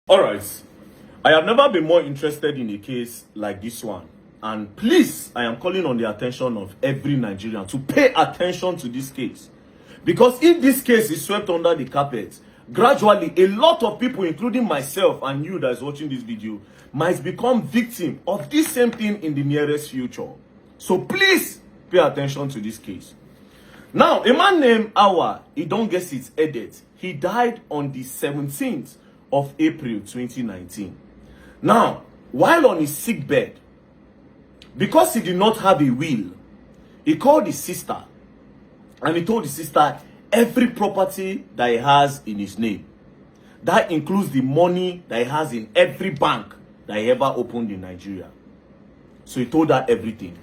All right. I have never been more interested in a case like this one. And please, I am calling on the attention of every Nigerian to pay attention to this case. Because if this case is swept under the carpet, gradually a lot of people, including myself and you that is watching this video, might become victim of this same thing in the nearest future. So please pay attention to this case. Now, a man named Awa, he don't get his edit. He died on the 17th of April 2019. Now, while on his sick bed, because he did not have a will, he called his sister and he told his sister every property that he has in his name. That includes the money that he has in every bank that he ever opened in Nigeria. So he told her everything.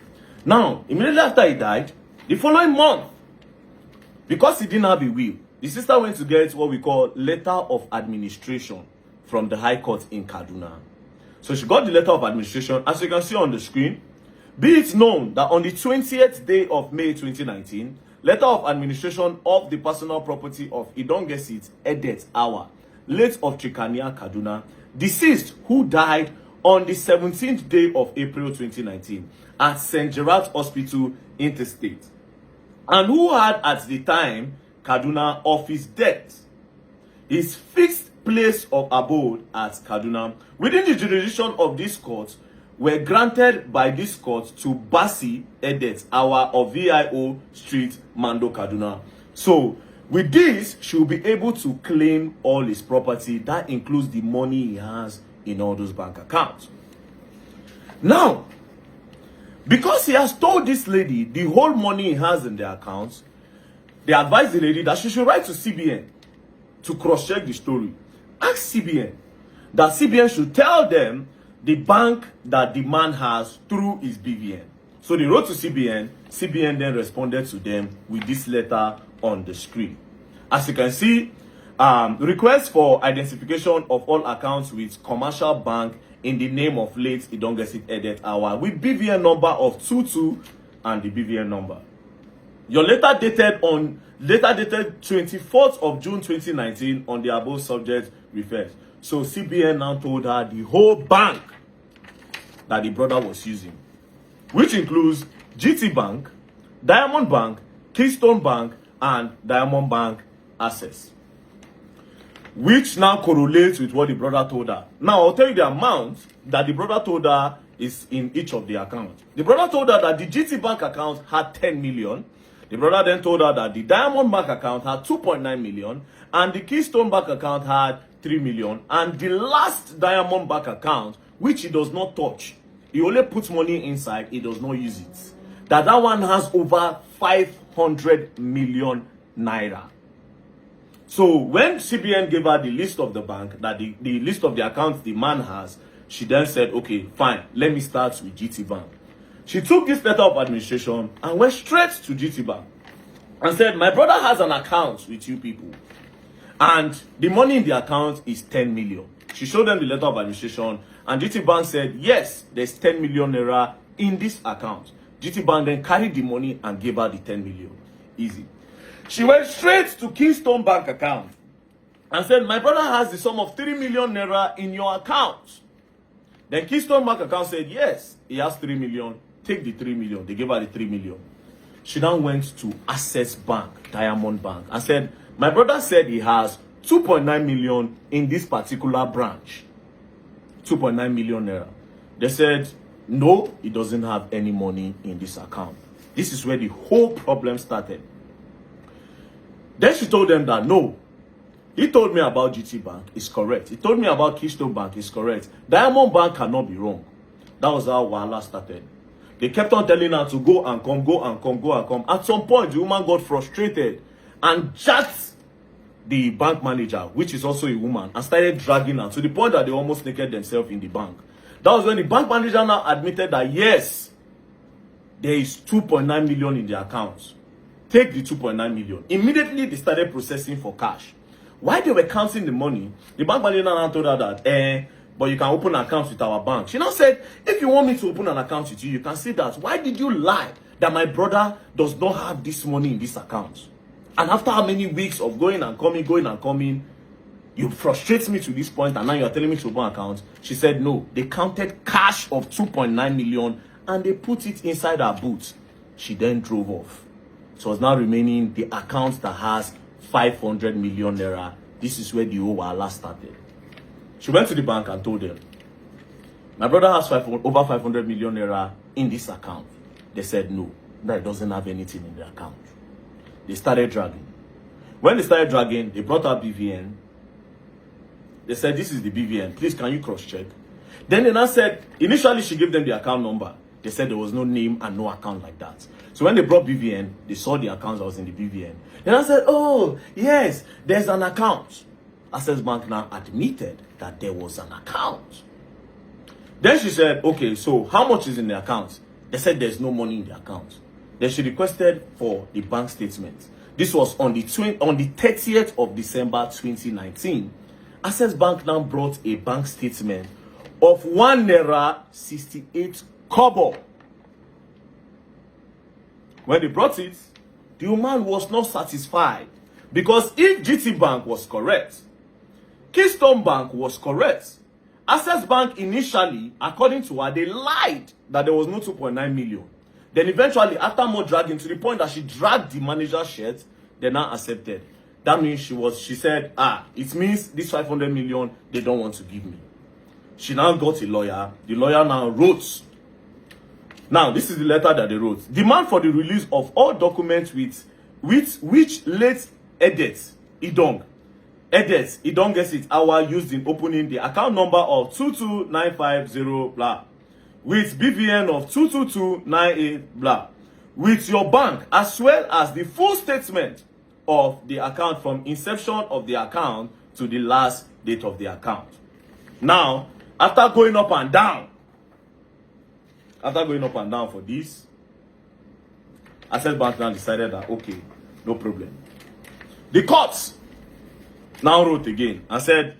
Now, immediately after he died, the following month, because he didn't have a will, the sister went to get what we call letter of administration from the High Court in Kaduna. So she got the letter of administration, as you can see on the screen. Be it known that on the 20th day of May 2019, letter of administration of the personal property of Idongesit Edet Awa, late of Trikania, Kaduna, deceased, who died on the 17th day of April 2019 at St. Gerard's Hospital, Interstate, and who had at the time Kaduna of his death his fixed place of abode at Kaduna within the jurisdiction of this court were granted by this court to Basi Edet Awa of VIO Street, Mando, Kaduna. So with this, she will be able to claim all his property. That includes the money he has in all those bank accounts. Now, because he has told this lady the whole money he has in the accounts, they advised the lady that she should write to CBN to cross-check the story. Ask CBN that CBN should tell them the bank that the man has through his BVN. So they wrote to CBN. CBN then responded to them with this letter on the screen. As you can see, request for identification of all accounts with commercial bank in the name of late Idongesit Edet Awa with BVN number of 22 and the BVN number. Your letter dated 24th of June 2019 on the above subject refers. So CBN now told her the whole bank that the brother was using, which includes GT Bank, Diamond Bank, Keystone Bank, and Diamond Bank Access, which now correlates with what the brother told her. Now, I'll tell you the amount that the brother told her is in each of the accounts. The brother told her that the GT Bank account had 10 million. The brother then told her that the Diamond Bank account had 2.9 million, and the Keystone Bank account had 3 million, and the last Diamond Bank account, which he does not touch, he only puts money inside, he does not use it, that one has over 500 million naira. So when CBN gave her the list of the bank, that the list of the accounts the man has, she then said, okay, fine, let me start with GT Bank. She took this letter of administration and went straight to GT Bank and said, my brother has an account with you people, and the money in the account is 10 million. She showed them the letter of administration, and GT Bank said, yes, there's 10 million naira in this account. GT Bank then carried the money and gave her the 10 million. Easy. She went straight to Keystone Bank account and said, my brother has the sum of 3 million naira in your account. Then Keystone Bank account said, yes, he has 3 million. Take the 3 million. They gave her the 3 million. She now went to Access Bank, Diamond Bank, and said, my brother said he has 2.9 million in this particular branch. 2.9 million naira. They said, no, he doesn't have any money in this account. This is where the whole problem started. Then she told them that, no, he told me about GT Bank, it's correct. He told me about Keystone Bank, it's correct. Diamond Bank cannot be wrong. That was how Wahala started. They kept on telling her to go and come, go and come, go and come. At some point, the woman got frustrated and jacked the bank manager, which is also a woman, and started dragging her to the point that they almost naked themselves in the bank. That was when the bank manager now admitted that, yes, there is 2.9 million in the accounts. Take the 2.9 million. Immediately, they started processing for cash. While they were counting the money, the bank manager now told her that, but you can open accounts with our bank. She now said, if you want me to open an account with you, you can see that. Why did you lie that my brother does not have this money in this account? And after how many weeks of going and coming, You frustrate me to this point, and now you're telling me to open account. She said no. They counted cash of 2.9 million and they put it inside her boot. She then drove off. So it's now remaining the account that has 500 million naira. This is where the Owala started. She went to the bank and told them, my brother has over 500 million naira in this account. They said no, that it doesn't have anything in the account. They started dragging. When they started dragging, they brought out BVN. They said, this is the BVN. Please, can you cross-check? Then they now said, initially she gave them the account number. They said there was no name and no account like that. So when they brought BVN, they saw the account that was in the BVN. Then I said, oh, yes, there's an account. Access Bank now admitted that there was an account. Then she said, okay, so how much is in the account? They said there's no money in the account. Then she requested for the bank statement. This was on the 30th of December 2019. Access Bank now brought a bank statement of 1 naira 68 kobo. When they brought it, the woman was not satisfied, because if GT Bank was correct, Keystone Bank was correct, Access Bank initially, according to her, they lied that there was no 2.9 million. Then eventually, after more dragging, to the point that she dragged the manager's shirt, they now accepted. That means she said, it means this 500 million, they don't want to give me. She now got a lawyer. The lawyer now wrote. Now, this is the letter that they wrote. Demand for the release of all documents with which late Edet Idong gets it our used in opening the account number of 22950 blah, with BVN of 22298 blah, with your bank, as well as the full statement of the account from inception of the account to the last date of the account. Now, after going up and down for this, Access Bank now decided that, okay, no problem. The courts now wrote again and said,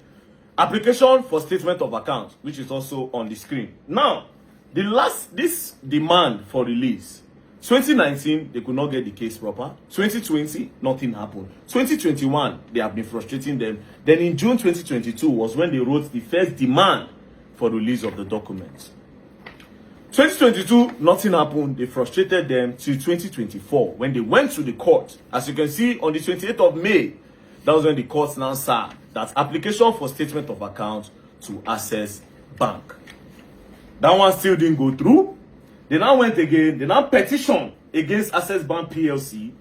application for statement of account, which is also on the screen. Now, this demand for release, 2019, they could not get the case proper. 2020, nothing happened. 2021, they have been frustrating them. Then in June 2022 was when they wrote the first demand for release of the documents. 2022, nothing happened. They frustrated them till 2024 when they went to the court. As you can see, on the 28th of May, that was when the court now said that application for statement of account to Access Bank. That one still didn't go through. They now went again. They now petitioned against Access Bank PLC.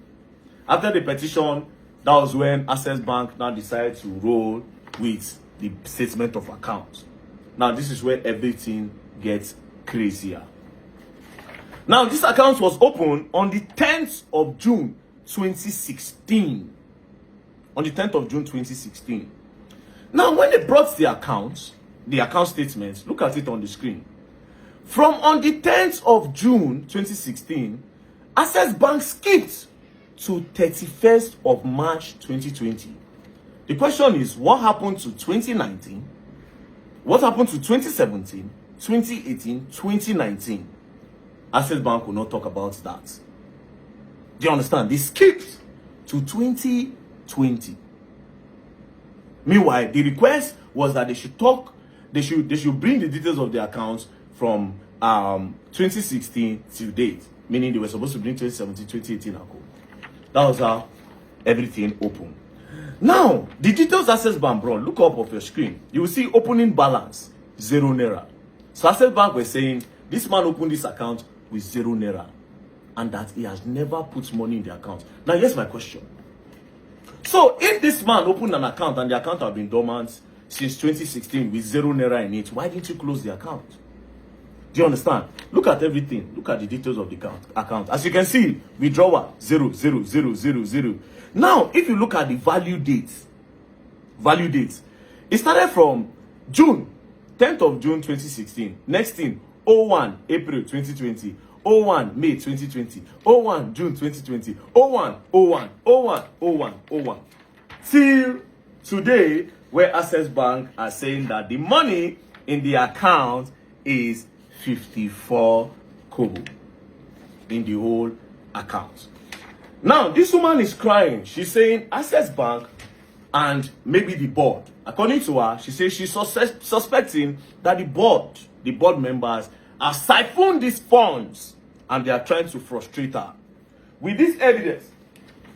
After the petition, that was when Access Bank now decided to roll with the statement of account. Now, this is where everything gets crazier. Now, this account was opened on the 10th of June 2016. On the 10th of June 2016. Now, when they brought the account statements, look at it on the screen. From on the 10th of June 2016, Access Bank skipped to 31st of March 2020. The question is, what happened to 2019? What happened to 2017, 2018, 2019? Access Bank will not talk about that. Do you understand? They skipped to 2020. Meanwhile, the request was that they should bring the details of the accounts from 2016 till date, meaning they were supposed to bring 2017, 2018 account. That was how everything opened. Now, the details Access Bank brought, look up of your screen. You will see opening balance, 0 naira. So Access Bank was saying, this man opened this account with 0 naira, and that he has never put money in the account. Now, here's my question. So, if this man opened an account and the account have been dormant since 2016 with 0 naira in it, why didn't you close the account? Do you understand? Look at everything. Look at the details of the account. As you can see, withdrawal 00000. Now, if you look at the value dates, it started from June, 10th of June 2016. Next thing, 01 April 2020, 01 May 2020, 01 June 2020, 01 till today, where Access Bank are saying that the money in the account is 54 kobo in the whole account. Now, this woman is crying. She's saying Access Bank and maybe the board According to her, she says she's suspecting that the board members have siphoned these funds and they are trying to frustrate her. With this evidence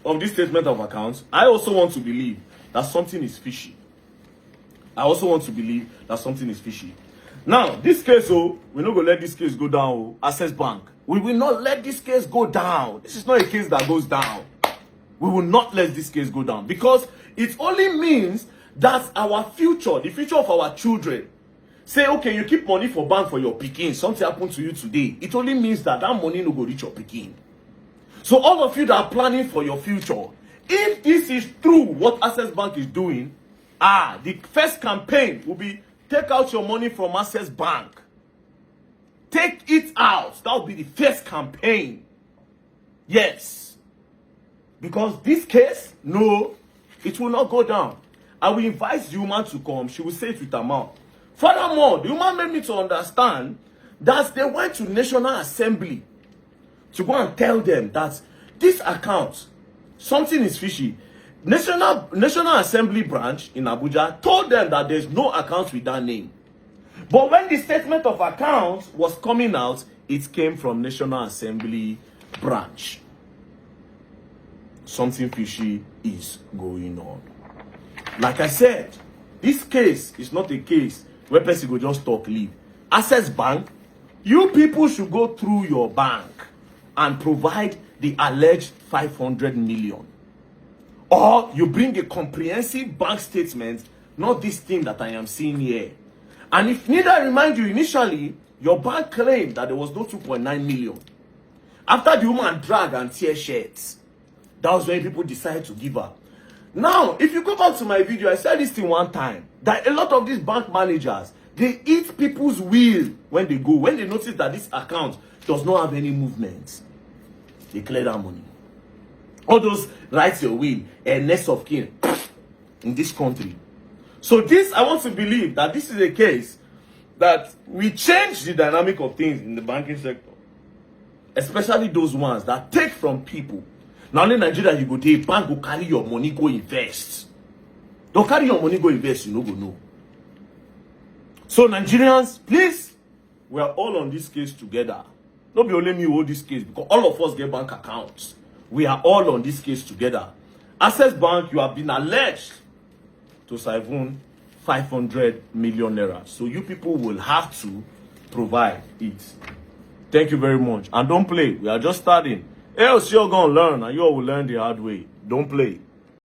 of this statement of accounts, I also want to believe that something is fishy. Now, this case, we're not going to let this case go down. Access Bank, we will not let this case go down. This is not a case that goes down. We will not let this case go down because it only means that our future, the future of our children, say, okay, you keep money for bank for your pikin, something happened to you today. It only means that money no go reach your pikin. So all of you that are planning for your future, if this is true, what Access Bank is doing, the first campaign will be take out your money from Access Bank. Take it out. That will be the first campaign. Yes. Because this case, no, it will not go down. I will invite the woman to come. She will say it with her mouth. Furthermore, the woman made me to understand that they went to National Assembly to go and tell them that this account, something is fishy. National Assembly branch in Abuja told them that there's no account with that name. But when the statement of accounts was coming out, it came from National Assembly branch. Something fishy is going on. Like I said, this case is not a case where person go just talk leave. Access Bank, you people should go through your bank and provide the alleged 500 million. Or you bring a comprehensive bank statement, not this thing that I am seeing here. And if need I remind you, initially, your bank claimed that there was no 2.9 million. After the woman drag and tear shirts, that was when people decided to give up. Now, if you go back to my video, I said this thing one time, that a lot of these bank managers, they eat people's will when they go. When they notice that this account does not have any movement, they clear that money. All those rights your will, next of kin in this country. So this, I want to believe that this is a case that we change the dynamic of things in the banking sector. Especially those ones that take from people. Now in Nigeria, you go to a bank, go carry your money, go invest. Don't carry your money, go invest, you no go know. So Nigerians, please, we are all on this case together. Not be only me who hold this case, because all of us get bank accounts. We are all on this case together. Access Bank, you have been alleged to siphon 500 million naira. So you people will have to provide it. Thank you very much. And don't play. We are just starting. Else you're going to learn and you all will learn the hard way. Don't play.